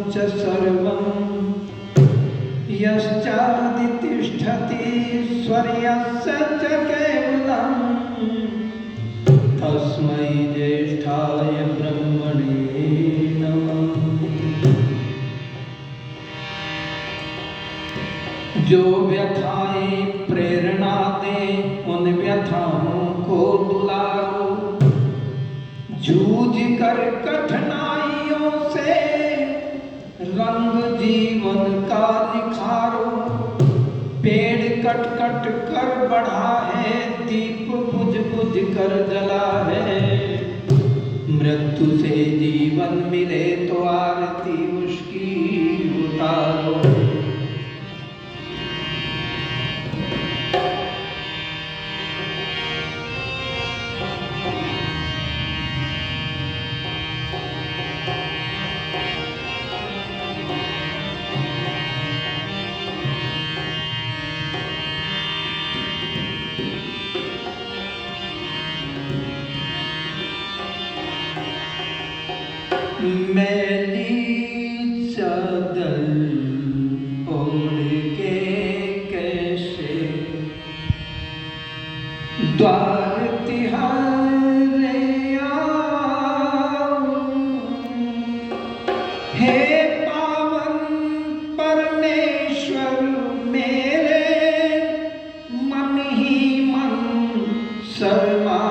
च सर्वं यश्चादितिष्ठति स्वर्यस्य च केवलं तस्मै ज्येष्ठाय ब्रह्मणे नमः। जो व्यथाएं प्रेरणा दे उन व्यथाओं को दुलारो, जूझ कर कठिनाइयों से रंग जीवन का निखारो। पेड़ कट कट कर बढ़ा है, दीप बुझ बुझ कर जला है। मृत्यु से जीवन मिले तो आरती उसकी उतारो। मैली चादर ओढ़ के कैसे द्वार तिहारे आऊं। हे पावन परमेश्वर मेरे, मन ही मन शर्मा।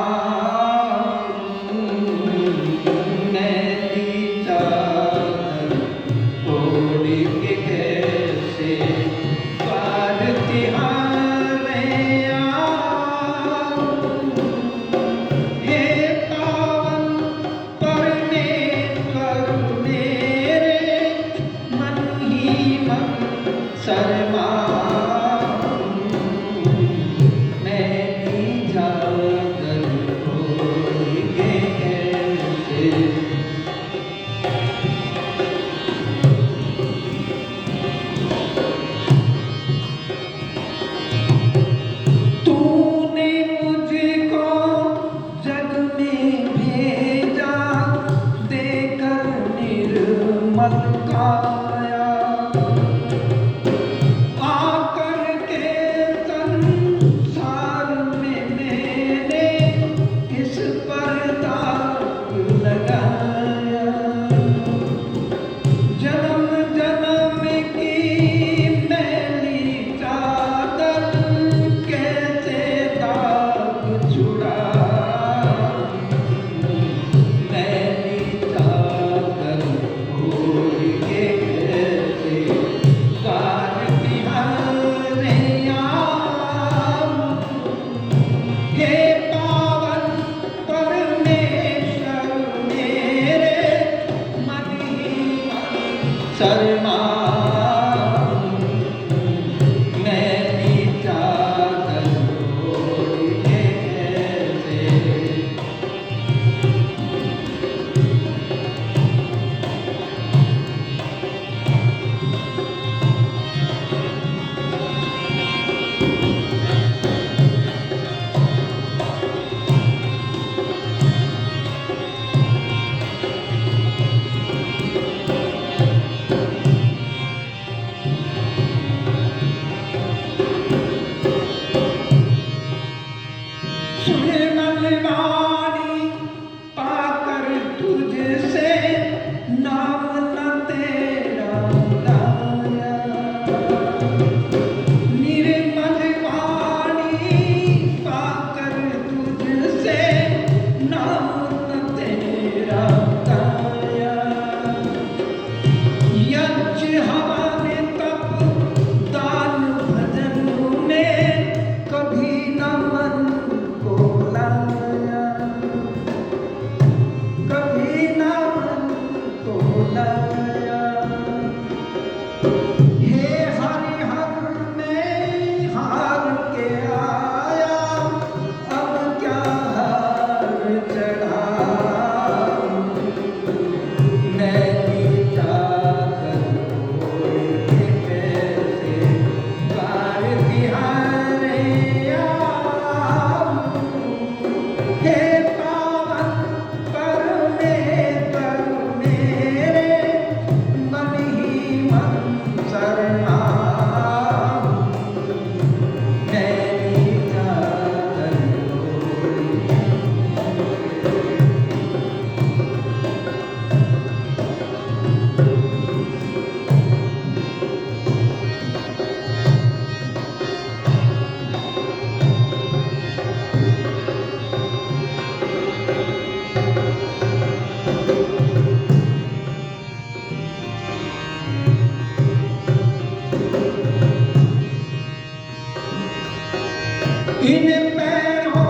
इन पैरों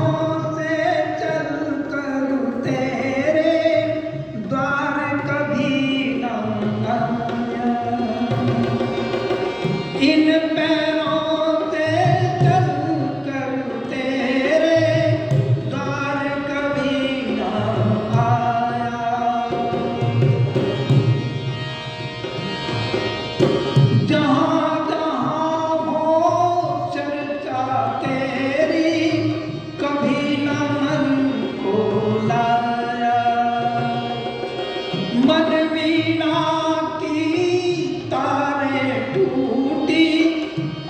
से चलकर तेरे द्वार कभी न आया। इन पैरों से चलकर तेरे द्वार कभी न आया। जहाँ जहाँ हो चर्चा तेरी कभी न मन को लाया। मन वीणा की तारें टूटी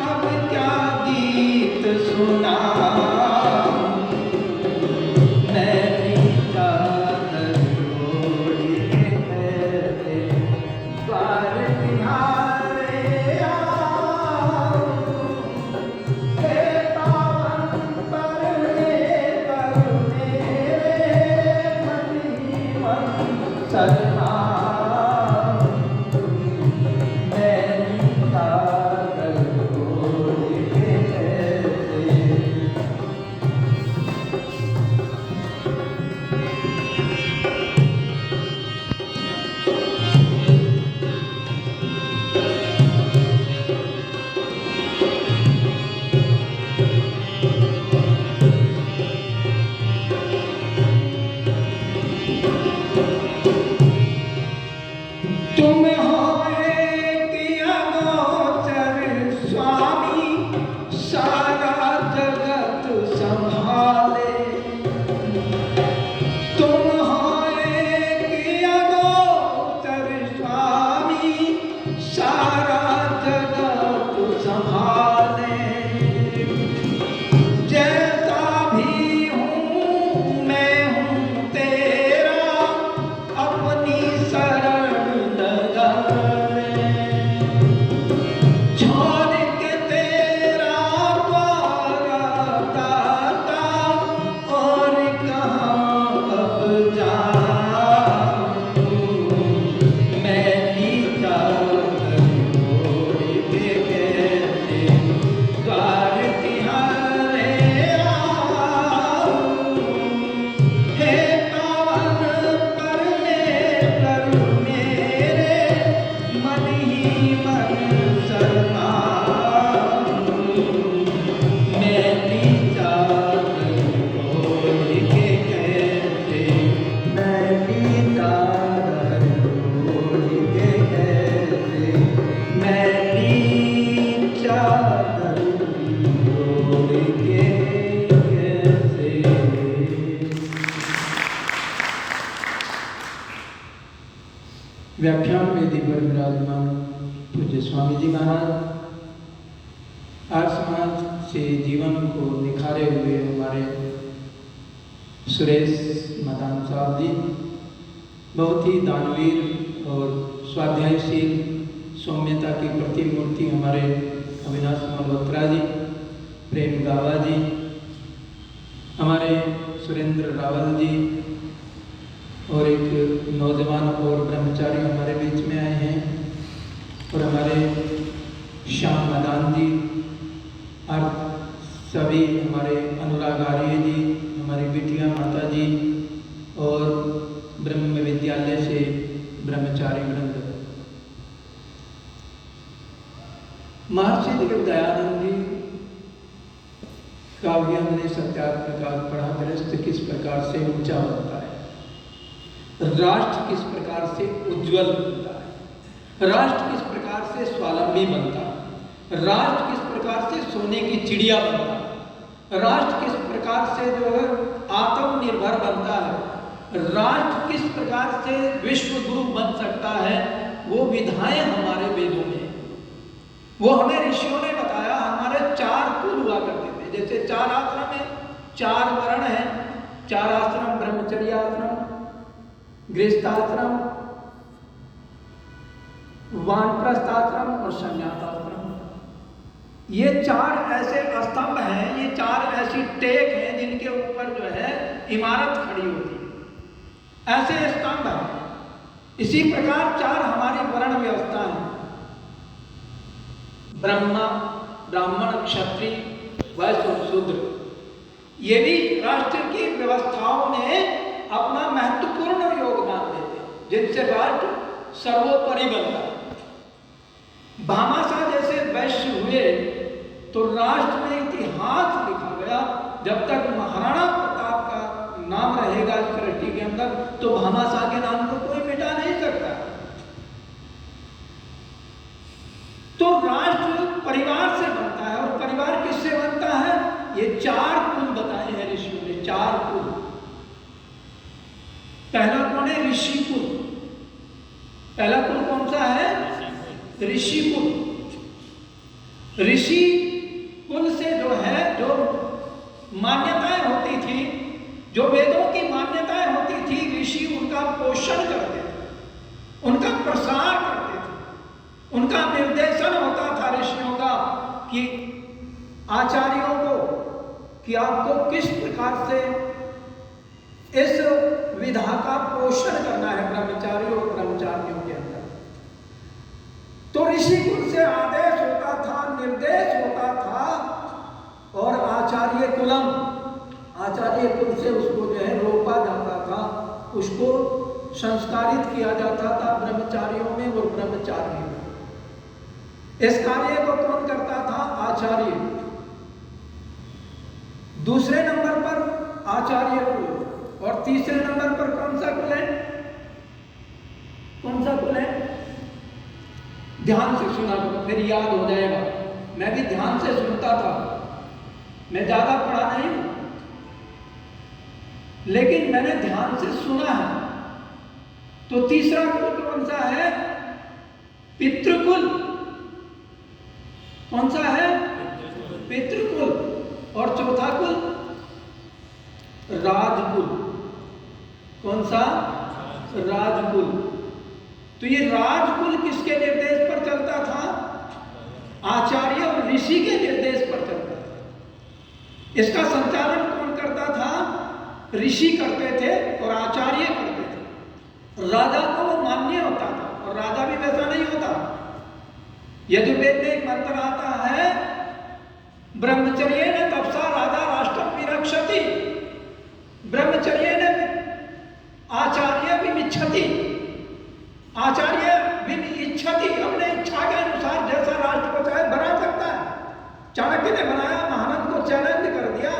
अब क्या गीत सुना। नैनी चादर ओढ़ी है द्वार तिहारे आओ। हे पावन परने पर मेरे मन ही मन सजना। नैनी चादर ओढ़ी है। तुम हो एक अगोचर स्वामी सारा जगत संभाले। तुम हो एक अगोचर स्वामी सारा जगत संभाले। जैसा भी हूँ मैं हूँ तेरा अपनी शरण लगा ले। छोड़ के तेरा द्वारा दाता और कहाँ अब जाऊँ। मैनी चादर ओढ़ के कैसे द्वार तिहारे आऊँ। हे पावन परने पर मेरे मन ही मन शरमाऊँ। मैनी चादर ओढ़ के कैसे मैनी चादर ओढ़ के कैसे मैनी चादर ओढ़ के कैसे। व्याख्यान वेदी पर विराजमान पूज्य स्वामी जी महाराज, आर्य समाज से जीवन को निखारे हुए हमारे सुरेश मदान साहब जी, बहुत ही दानवीर और स्वाध्यायशील सौम्यता की प्रतिमूर्ति हमारे अविनाश मल्होत्रा जी, प्रेम गावा जी, हमारे सुरेंद्र रावल जी और एक नौजवान और ब्रह्मचारी हमारे बीच में आए हैं, और हमारे श्याम मदान जी और सभी हमारे अनुराग आर्य जी, हमारी बिटिया माता जी और ब्रह्म विद्यालय से ब्रह्मचारी वृंद। महर्षि देव दयानंद जी काव्य हमने सत्यार्थ प्रकार पढ़ा। गृहस्थ किस प्रकार से ऊंचा बनता है, राष्ट्र किस प्रकार से उज्जवल बनता है, राष्ट्र किस प्रकार से स्वावलंबी बनता है, राष्ट्र किस प्रकार से सोने की चिड़िया बनता है, राष्ट्र किस प्रकार से जो है आत्मनिर्भर बनता है, राष्ट्र किस प्रकार से विश्व गुरु बन सकता है, वो विधाएं हमारे वेदों में। वो हमें ऋषियों ने बताया। हमारे 4 कुल हुआ करते थे, जैसे 4 आश्रम है, 4 वर्ण है, 4 आश्रम, ब्रह्मचर्य आश्रम, गृहस्थाश्रम, वानप्रस्थ आश्रम और संन्यास आश्रम। ये 4 ऐसे स्तंभ हैं, ये 4 ऐसी टेक हैं जिनके ऊपर जो है इमारत खड़ी होती है, ऐसे स्तंभ हैं। इसी प्रकार 4 हमारी वर्ण व्यवस्था है, ब्रह्मा, ब्राह्मण, क्षत्रिय, वैश्य और शूद्र। ये भी राष्ट्र की व्यवस्थाओं में अपना महत्वपूर्ण योगदान देते हैं, जिनसे राष्ट्र सर्वोपरि बनता है। भामाशाह जैसे वैश्य हुए तो राष्ट्र में इतिहास लिखा गया। जब तक महाराणा प्रताप का नाम रहेगा इस सृष्टि के अंदर, तो भामाशाह के नाम को कोई मिटा नहीं सकता। तो राष्ट्र परिवार से बनता है, और परिवार किससे बनता है? ये 4 कुल बताए हैं ऋषियों ने, 4 कुल। पहला कौन है? ऋषि कुल। पहला कुल कौन सा है? ऋषि कुल। ऋषि कुल से जो है, जो मान्यताएं होती थी, जो वेदों की मान्यताएं होती थी, ऋषि उनका पोषण करते थे, उनका प्रसार करते थे, उनका निर्देशन होता था ऋषियों का कि आचार्यों को कि आपको किस प्रकार से इस विधा का पोषण करना है ब्रह्मचारियों और ब्रह्मचारियों के अंदर। तो ऋषि कुल से आदेश होता था, निर्देश होता था, और आचार्य कुलम, आचार्य कुल से उसको जो है रोका जाता था, उसको संस्कारित किया जाता था ब्रह्मचारियों में और ब्रह्मचारियों में। इस कार्य को कौन करता था? आचार्य। दूसरे नंबर पर आचार्य कुल, और तीसरे नंबर पर कौन सा कुल है? कौन सा कुल है? ध्यान से सुना करो, फिर याद हो जाएगा। मैं भी ध्यान से सुनता था, मैं ज्यादा पढ़ा नहीं हूं, लेकिन मैंने ध्यान से सुना है। तो तीसरा कुल कौन सा है? पितृकुल। कौन सा है? पितृकुल। और चौथा कुल राजकुल। कौन सा? राजकुल। तो ये राजकुल किसके निर्देश पर चलता था? आचार्य और ऋषि के निर्देश पर चलता था। इसका संचालन कौन करता था? ऋषि करते थे और आचार्य करते थे। राजा को वो मान्य होता था, और राजा भी वैसा नहीं होता। यजुर्वेद में एक मंत्र आता है, ब्रह्मचर्येण तपसा राजा राष्ट्रं विरक्षति। ब्रह्मचर्येण आचार्य विमिच्छति। आचार्य विमिच्छति, अपने इच्छा के अनुसार जैसा राष्ट्र को चाहे बना सकता है। चाणक्य ने बनाया, महानंद को चैलेंज कर दिया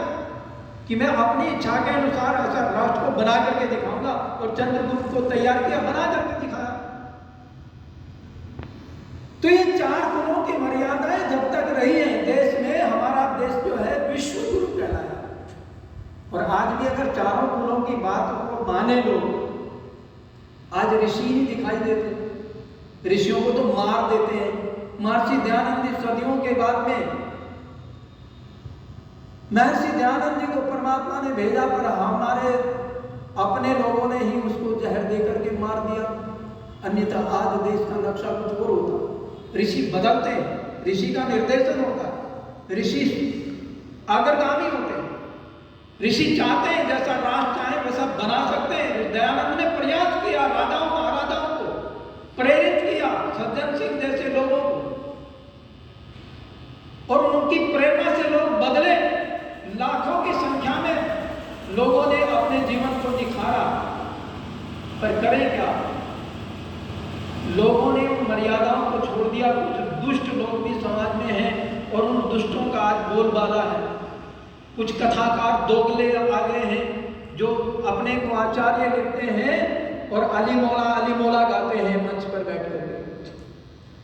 कि मैं अपनी इच्छा के अनुसार ऐसा राष्ट्र को बना करके दिखाऊंगा, और चंद्रगुप्त को तैयार किया, बना करके दिखाया। तो ये 4 गुणों की मर्यादाएं जब तक रही हैं देश में, हमारा देश जो है विश्व गुरु कहलाया। और आज भी अगर 4 गुणों की बात को माने लोग, आज ऋषि नहीं दिखाई देते, ऋषियों को तो मार देते हैं। महर्षि दयानंद जी सदियों के बाद में, महर्षि दयानंद जी को परमात्मा ने भेजा, पर हमारे अपने लोगों ने ही उसको जहर देकर के मार दिया। अन्यथा आज देश का नक्शा कुछ और होता। ऋषि बदलते हैं, ऋषि का निर्देशन होता है, ऋषि अग्रगामी होते हैं। ऋषि चाहते हैं जैसा राष्ट्र चाहे वैसा बना सकते हैं। दयानंद ने प्रयास किया, राजाओं महाराजाओं को प्रेरित किया, सज्जन सिंह जैसे लोगों को, और उनकी प्रेरणा से लोग बदले। लाखों की संख्या में लोगों ने अपने जीवन को निखारा, पर करें क्या? लोगों ने उन मर्यादाओं को छोड़ दिया। कुछ दुष्ट लोग भी समाज में हैं, और उन दुष्टों का आज बोलबाला है। कुछ कथाकार दोगले आ गए हैं, जो अपने को आचार्य लिखते हैं और अली मौला गाते हैं मंच पर बैठ कर,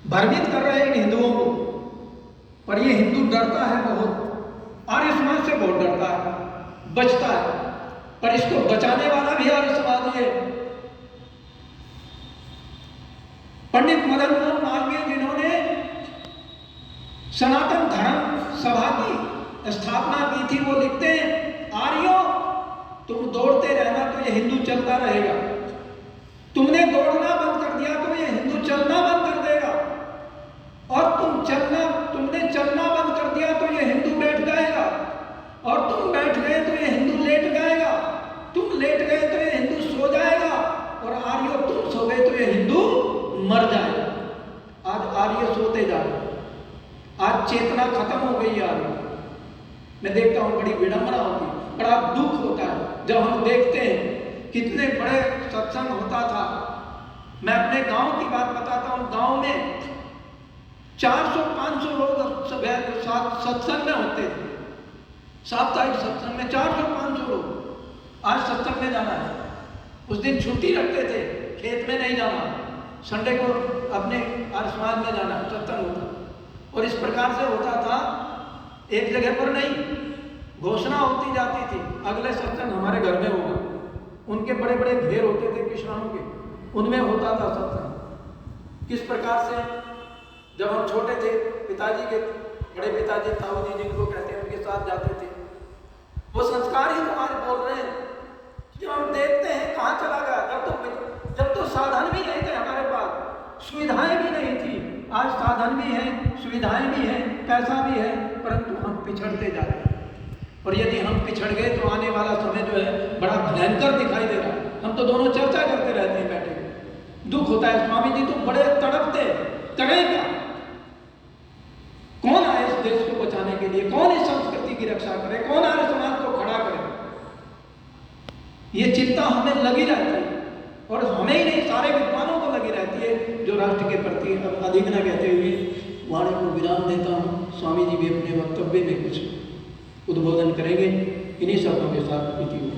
भ्रमित कर रहे हैं हिंदुओं को। पर ये हिंदू डरता है बहुत, आर्य समाज से बहुत डरता है, बचता है। पर इसको बचाने वाला भी आर्य समाज है। पंडित मदन मोहन मालवीय जिन्होंने सनातन धर्म सभा की स्थापना की थी, वो लिखते हैं, आर्यों तुम दौड़ते रहना तो ये हिंदू चलता रहेगा, तुमने दौड़ना बंद कर दिया तो ये हिंदू चलना बंद कर देगा। आज चेतना खत्म हो गई है आदमी। मैं देखता हूँ बड़ी विडंबना होती है, बड़ा दुख होता है जब हम देखते हैं कितने बड़े सत्संग होता था। मैं अपने गांव की बात बताता हूँ, गांव में 400-500 लोग सत्संग में होते थे, साप्ताहिक सत्संग में 400-500 लोग। आज सत्संग में जाना है, उस दिन छुट्टी रखते थे, खेत में नहीं जाना, संडे को अपने आर्य समाज में जाना, सत्संग होता। और इस प्रकार से होता था, एक जगह पर नहीं, घोषणा होती जाती थी अगले सत्संग हमारे घर में होगा। उनके बड़े बड़े घेर होते थे किसानों के, उनमें होता था सत्संग। किस प्रकार से जब हम छोटे थे, पिताजी के बड़े पिताजी ताऊ जी जिनको कहते हैं, उनके साथ जाते थे। वो संस्कार ही हमारे बोल रहे हैं। जब हम देखते हैं कहाँ चला गया, जब तो साधन भी नहीं थे हमारे पास, सुविधाएं भी नहीं थी। आज साधन भी हैं, सुविधाएं भी हैं, पैसा भी है, परंतु हम पिछड़ते जा रहे हैं। और यदि हम पिछड़ गए तो आने वाला समय जो है बड़ा भयंकर दिखाई दे रहा है। हम तो दोनों चर्चा करते रहते हैं बैठे, दुख होता है। स्वामी जी तो बड़े तड़पते, करें क्या? कौन आए इस देश को बचाने के लिए? कौन इस संस्कृति की रक्षा करे? कौन आर्य समाज को खड़ा करे? ये चिंता हमें लगी रहती है, और हमें ही नहीं, सारे विद्वानों को लगी रहती है, जो राष्ट्र के प्रति अधिक न कहते हुए वाणी को विराम देता हूँ। स्वामी जी भी अपने वक्तव्य में कुछ उद्बोधन करेंगे, इन्हीं शब्दों के साथ विधि हो।